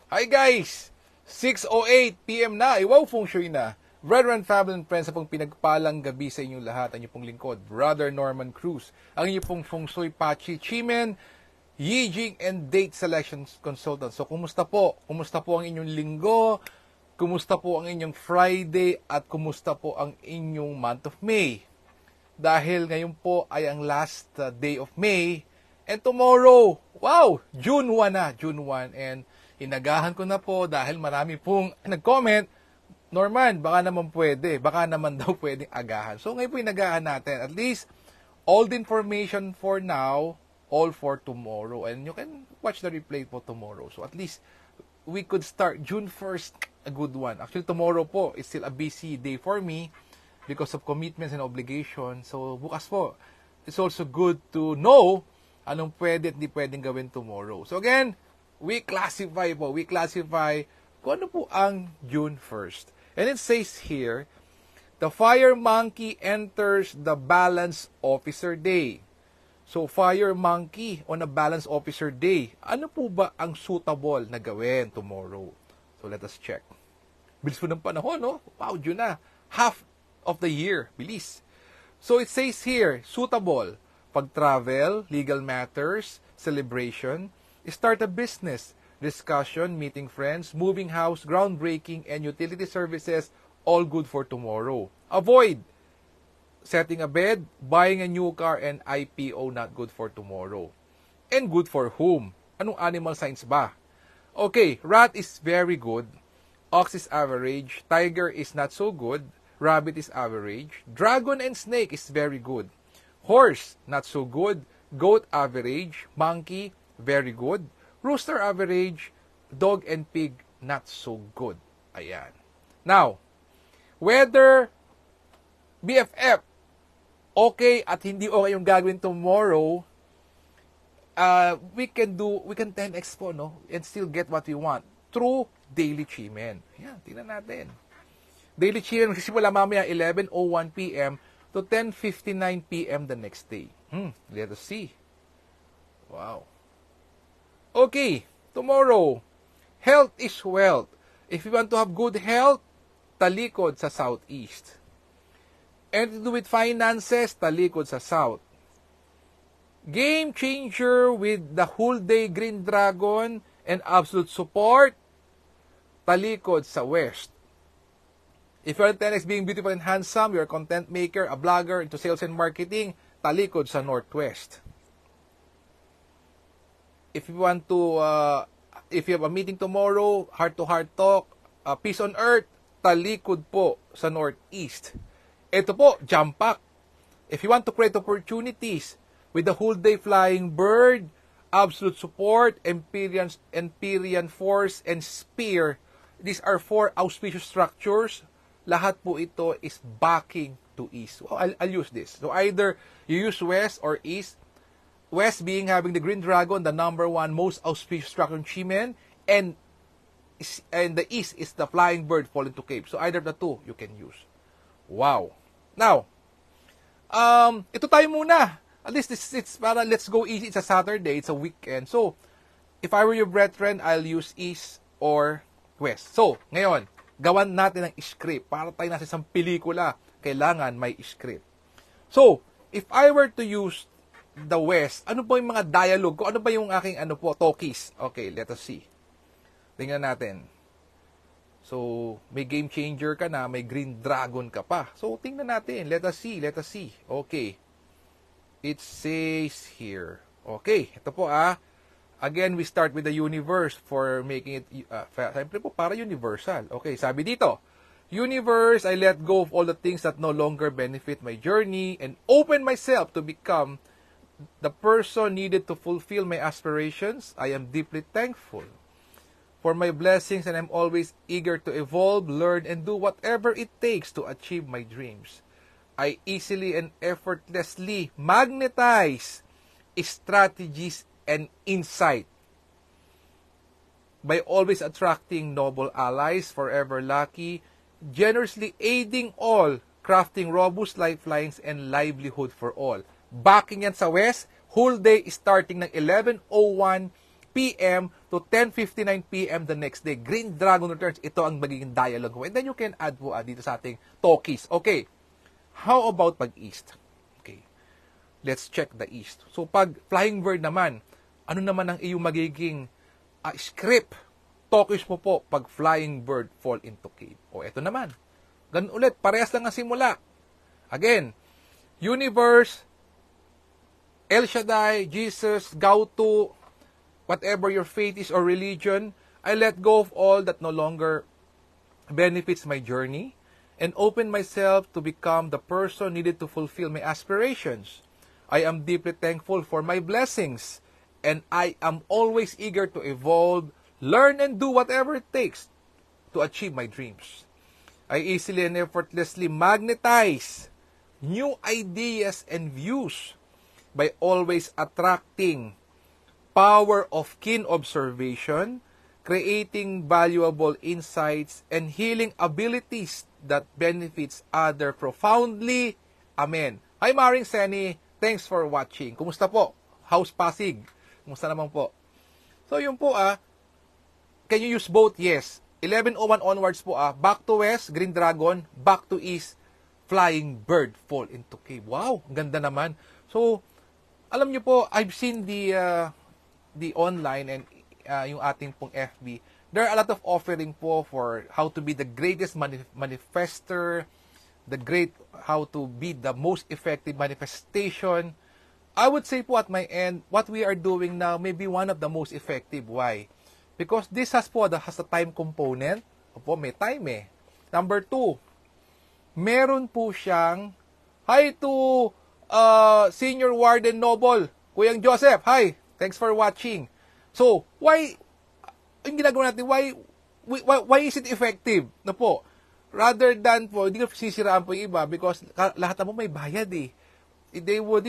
Hi guys! 6:08 PM na, iwaw feng shui na. Brethren, family, and friends, sa pong pinagpalang gabi sa inyong lahat, ang inyong pong lingkod, Brother Norman Cruz, ang inyong pong feng shui pachi, Chimen, Yijing, and date selection consultant. So, kumusta po? Kumusta po ang inyong linggo? Kumusta po ang inyong Friday? At kumusta po ang inyong month of May? Dahil ngayon po ay ang last day of May, and tomorrow, wow, June 1 na, June 1, and inagahan ko na po dahil marami pong nag-comment, Norman, baka naman pwede, baka naman daw pwedeng agahan. So ngayon po inagahan natin, at least, all the information for now, all for tomorrow, and you can watch the replay po tomorrow. So at least, we could start June 1st, a good one. Actually, tomorrow po is still a busy day for me, because of commitments and obligations. So, bukas po, it's also good to know anong pwede at hindi pwedeng gawin tomorrow. So, again, we classify kung ano po ang June 1st. And it says here, the Fire Monkey enters the Balance Officer Day. So, Fire Monkey on a Balance Officer Day. Ano po ba ang suitable na gawin tomorrow? So, let us check. Bilis po ng panahon, no? Wow, June na. Half of the year. Bilis. So it says here, suitable. Pag-travel, legal matters, celebration, start a business, discussion, meeting friends, moving house, groundbreaking, and utility services, all good for tomorrow. Avoid setting a bed, buying a new car, and IPO, not good for tomorrow. And good for whom? Anong animal signs ba? Okay, rat is very good. Ox is average. Tiger is not so good. Rabbit is average. Dragon and snake is very good. Horse, not so good. Goat, average. Monkey, very good. Rooster, average. Dog and pig, not so good. Ayan. Now, whether BFF, okay at hindi okay yung gagawin tomorrow, we can 10x po, no? And still get what we want through daily Chimen. Ayan, tingnan natin. Daily Chimen magsisimula mamaya 11:01 PM to 10:59 PM the next day. Let us see. Wow. Okay, tomorrow. Health is wealth. If you want to have good health, talikod sa southeast. And to do with finances, talikod sa south. Game changer with the whole day Green Dragon and absolute support, talikod sa west. If you're 10x being beautiful and handsome, you're a content maker, a blogger into sales and marketing, talikod sa northwest. If you want to, if you have a meeting tomorrow, heart-to-heart talk, peace on earth, talikod po sa northeast. Ito po, jump pack. If you want to create opportunities with the whole day flying bird, absolute support, Empyrean force, and spear, these are 4 auspicious structures. Lahat po ito is backing to east. So, I'll use this. So either you use west or east. West being having the Green Dragon, the number 1 most auspicious structure in Chimen, and the east is the flying bird falling to Cape. So either of the two you can use. Wow. Now, ito tayo muna. At least it's para let's go easy. It's a Saturday, it's a weekend. So, if I were your brethren, I'll use east or west. So, ngayon, gawan natin ng script. Para tayo nasa isang pelikula, kailangan may script. So, if I were to use the west, ano po yung mga dialogue ko? Ano ba yung aking talkies? Okay, let us see. Tingnan natin. So, may game changer ka na, may Green Dragon ka pa. So, tingnan natin. Let us see. Okay. It says here. Okay, ito po Again, we start with the universe for making it, siyempre po, para universal. Okay, sabi dito, universe, I let go of all the things that no longer benefit my journey and open myself to become the person needed to fulfill my aspirations. I am deeply thankful for my blessings and I'm always eager to evolve, learn, and do whatever it takes to achieve my dreams. I easily and effortlessly magnetize strategies and insight by always attracting noble allies, forever lucky, generously aiding all, crafting robust lifelines and livelihood for all. Backing yan sa west, whole day starting ng 11:01 p.m. to 10:59 p.m. the next day. Green Dragon Returns, ito ang magiging dialogue mo. And then you can add po dito sa ating talkies. Okay, how about pag-east? Okay, let's check the east. So pag flying bird naman, ano naman ang iyong magiging script? Talkies mo po pag flying bird fall into cave. O eto naman, ganun ulit, parehas lang ang simula. Again, universe, El Shaddai, Jesus, Gautu, whatever your faith is or religion, I let go of all that no longer benefits my journey and open myself to become the person needed to fulfill my aspirations. I am deeply thankful for my blessings, and I am always eager to evolve, learn, and do whatever it takes to achieve my dreams. I easily and effortlessly magnetize new ideas and views by always attracting power of keen observation, creating valuable insights, and healing abilities that benefits other profoundly. Amen. Hi, Maring Seni. Thanks for watching. Kumusta po? How's Pasig? Kumusta naman po? So, yun po can you use both? Yes. 11:01 onwards po back to west, Green Dragon, back to east, Flying Bird, fall into cave. Wow, ganda naman. So, alam niyo po, I've seen the online and yung ating pong FB. There are a lot of offering po for how to be the greatest manifester, how to be the most effective manifestation. I would say po at my end, what we are doing now may be one of the most effective. Why? Because this has a time component. Opo, may time . Number 2, meron po siyang, hi to Senior Warden Noble, Kuyang Joseph, hi, thanks for watching. So, why, yung ginagawa natin, why is it effective? Na po, rather than po, hindi ko sisiraan po yung iba because lahat mo may bayad . They would,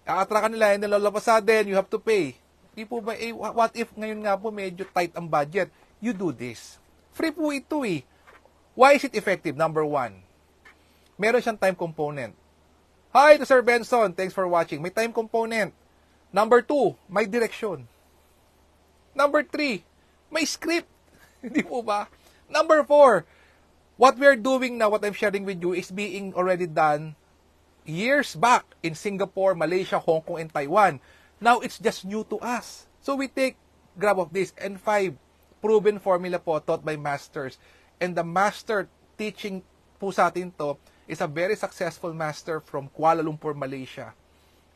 aatrakan nila, and then all of a sudden, you have to pay. Di po ba, what if ngayon nga po medyo tight ang budget? You do this. Free po ito . Why is it effective? Number 1, meron siyang time component. Hi to Sir Benson, thanks for watching. May time component. Number 2, may direction. Number 3, may script. Hindi po ba? Number 4, what we are doing now, what I'm sharing with you, is being already done years back in Singapore, Malaysia, Hong Kong, and Taiwan. Now, it's just new to us. So, we take grab of this. And 5, proven formula po taught by masters. And the master teaching po sa atin to is a very successful master from Kuala Lumpur, Malaysia.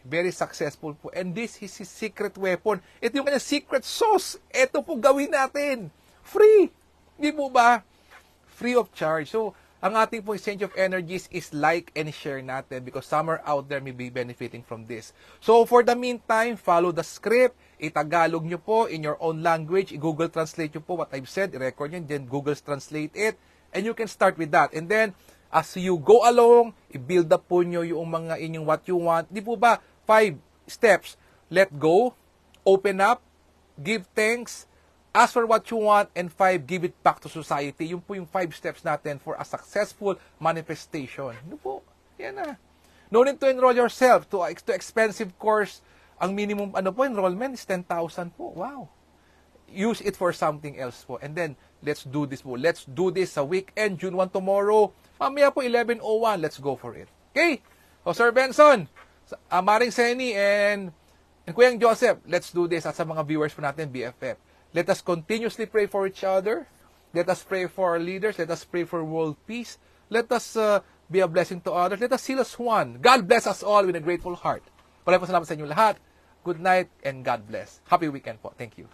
Very successful po. And this is his secret weapon. Ito yung kanyang secret sauce. Ito po gawin natin. Free. Hindi po ba? Free of charge. So, ang ating po exchange of energies is like and share natin because some are out there may be benefiting from this. So, for the meantime, follow the script. Itagalog nyo po in your own language. I-Google Translate nyo po what I've said. I-record nyo. Then, Google Translate it. And you can start with that. And then, as you go along, i-build up po nyo yung mga inyong what you want. Di po ba? 5 steps. Let go. Open up. Give thanks. Ask for what you want, and 5, give it back to society. Yun po yung 5 steps natin for a successful manifestation. Ano po? Yan na. No need to enroll yourself to expensive course. Ang minimum enrollment is 10,000 po. Wow. Use it for something else po. And then, let's do this po. Let's do this sa weekend, June 1 tomorrow. Mamaya po, 11:01. Let's go for it. Okay? So, Sir Benson, Maring Seni, and Kuyang Joseph, let's do this. At sa mga viewers po natin, BFF. Let us continuously pray for each other. Let us pray for our leaders. Let us pray for world peace. Let us be a blessing to others. Let us seal as one. God bless us all with a grateful heart. Maraming salamat sa inyo lahat. Good night and God bless. Happy weekend po. Thank you.